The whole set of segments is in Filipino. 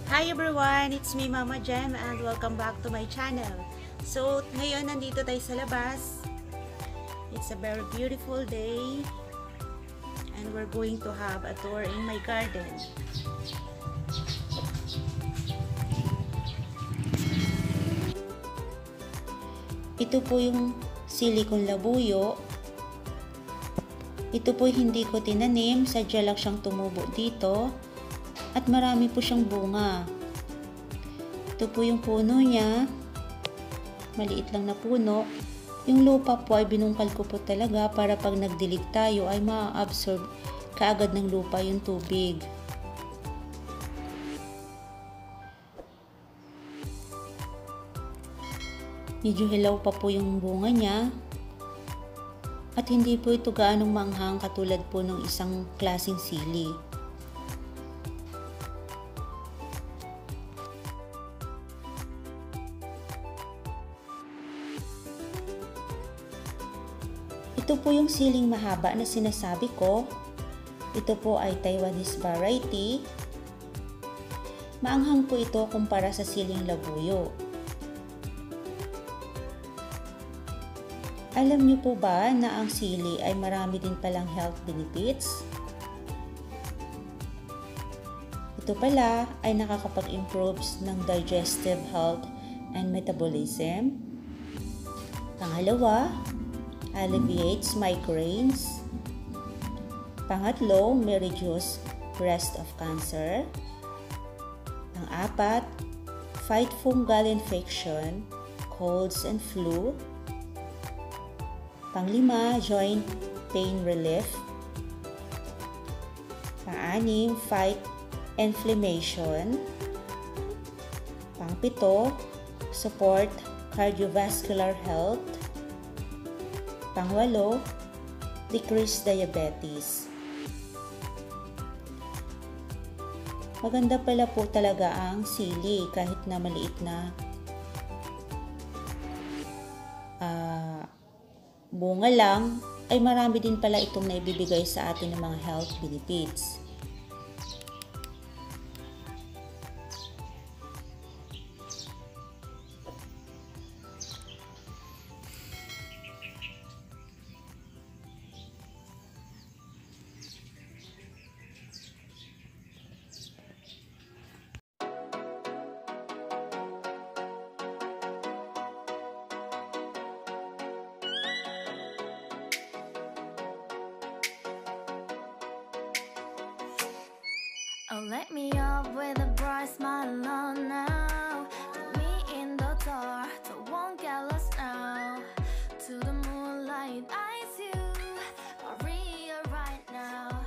Hi everyone! It's me Mama Jem and welcome back to my channel. So, ngayon nandito tayo sa labas. It's a very beautiful day and we're going to have a tour in my garden. Ito po yung silikon labuyo. Ito po hindi ko tinanim, sadya lang siyang tumubo dito. At marami po siyang bunga. Ito po yung puno niya. Maliit lang na puno. Yung lupa po ay binungkal ko po talaga para pag nagdilig tayo ay ma-absorb kaagad ng lupa yung tubig. Medyo hilaw pa po yung bunga niya. At hindi po ito gaanong manghang katulad po ng isang klaseng sili. Ito po yung siling mahaba na sinasabi ko. Ito po ay Taiwanese variety. Maanghang po ito kumpara sa siling labuyo. Alam niyo po ba na ang sili ay marami din palang health benefits? Ito pala ay nakakapag-improves ng digestive health and metabolism. Pangalawa, alleviates migraines. Pangatlo, may reduce risk of cancer. Pang-apat, fight fungal infection, colds and flu. Pang-lima, joint pain relief. Pang-anim, fight inflammation. Pang-pito, support cardiovascular health. Pang-walo, decrease diabetes. Maganda pala po talaga ang sili kahit na maliit na bunga lang, ay marami din pala itong naibibigay sa atin ng mga health benefits. Oh, let me up with a bright smile on now. Put me in the dark, so won't get lost now. To the moonlight, eyes you, Maria right now.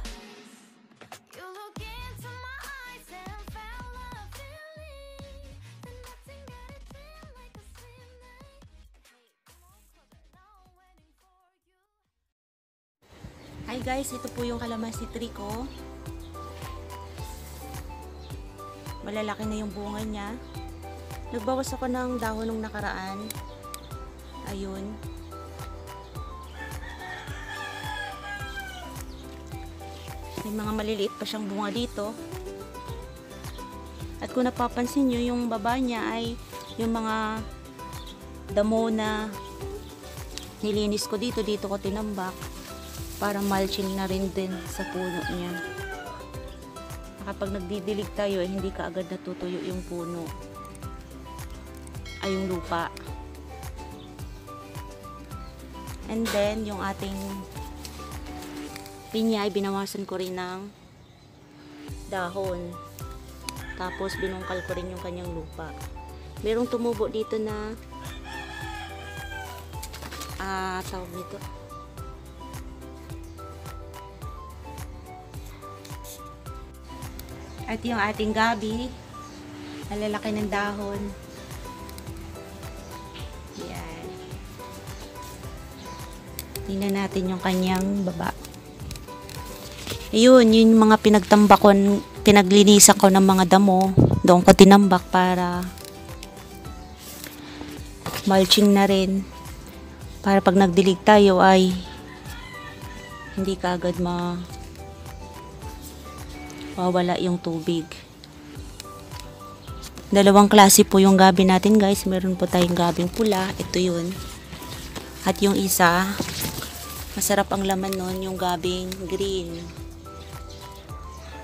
You look into my eyes and felt a feeling that nothing got it feel like a slim night. Hey, come on closer, now I'm waiting for you. Hi guys, ito po yung kalamansi tree ko. Malalaki na yung bunga niya. Nagbawas ako ng dahon nung nakaraan. Ayun. May mga maliliit pa siyang bunga dito. At kung napapansin nyo, yung baba niya ay yung mga damo na nilinis ko dito ko tinambak para mulching na rin din sa puno niya. Kapag nagdidilig tayo, hindi kaagad natutuyo yung puno ay yung lupa. And then yung ating pinya ay binawasan ko rin ng dahon, tapos binungkal ko rin yung kanyang lupa. Merong tumubo dito na tawag nito, at yung ating gabi, malalaki ng dahon. Yan. Tingnan natin yung kanyang baba. Ayun, yun yung mga pinagtambakon, pinaglinisan ko ng mga damo. Doon ko tinambak para mulching na rin. Para pag nagdilig tayo ay hindi kaagad mawawala yung tubig. Dalawang klase po yung gabi natin guys. Meron po tayong gabing pula. Ito yun. At yung isa, masarap ang laman nun, yung gabing green.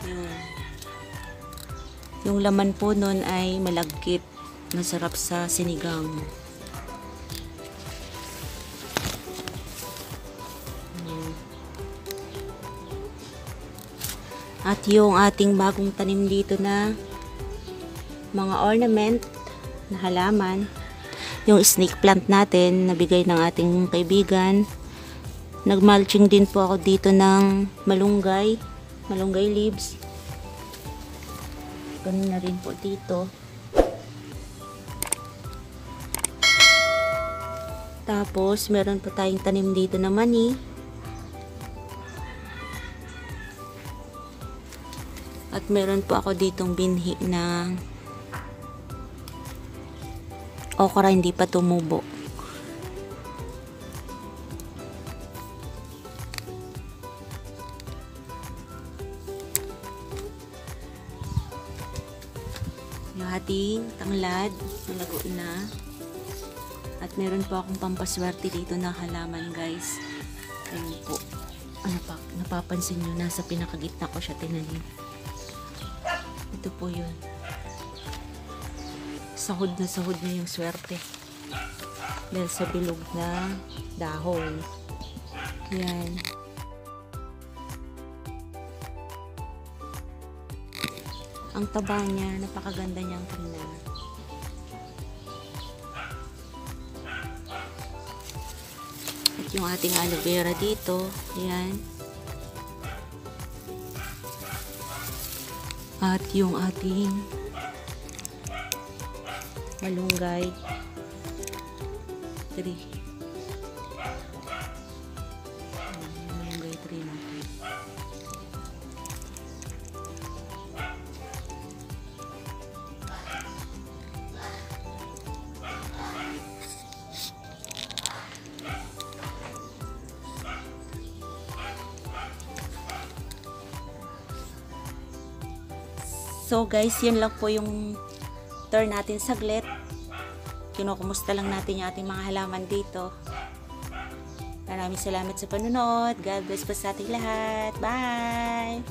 Yun. Yung laman po nun ay malagkit. Masarap sa sinigang. At yung ating bagong tanim dito na mga ornament na halaman, yung snake plant natin, nabigay ng ating kaibigan. Nagmulching din po ako dito ng malunggay leaves. Ganun na rin po dito. Tapos, meron pa tayong tanim dito na mani. At meron po ako ditong binhi na okra, hindi pa tumubo. Yung ating tanglad, malago na. At meron po akong pampaswerte dito na halaman guys. Ayun po. Ano pa, napapansin nyo, nasa pinakagitna ko siya tinanim. Ito po yun. Sahod na yung swerte. Dahil sa bilog na dahon. Yan. Ang taba niya, napakaganda niyang tingnan. At yung ating aloe vera dito, yan. At yung ating malunggay tree. Malunggay tree natin. So guys, yun lang po yung tour natin saglit. Kinukumusta lang natin yung ating mga halaman dito. Maraming salamat sa panunod. God bless po sa ating lahat. Bye!